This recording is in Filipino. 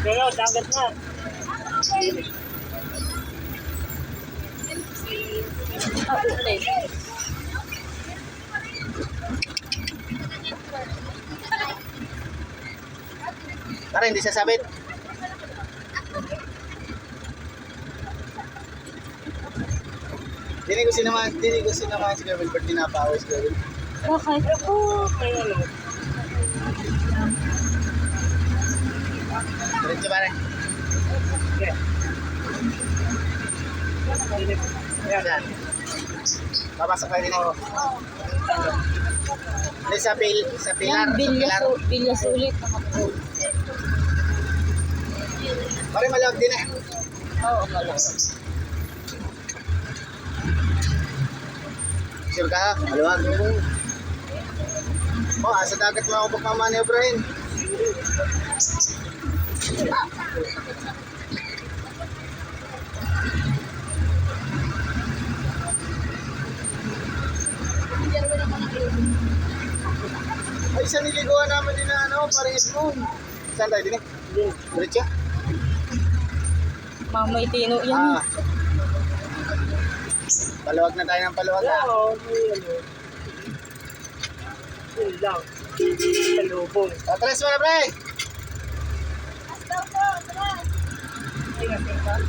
Pero, dagat na. Ulit. Para hindi sasabit. Dini ko sinamahan si Gavin pag pinapawis Gavin. Bakit? May ano. Diretso pare. Okay. Yan. Papasok kayo din ako. Sa pilar. Yan, bilyas ulit. Pare malawag din eh. Oo, malas. Sure ka? Maluwag. Sa dagat mo ako pagmamaneobrahin. Ay, isa niliguan naman din na parang Edmond. Saan tayo din eh? Diretso? Mamay tino yan. Paluwag na tayo ng paluwag ha. Oo, may ano. Yun lang. Salubong. Atras mo na pre! Tingnan, tingnan.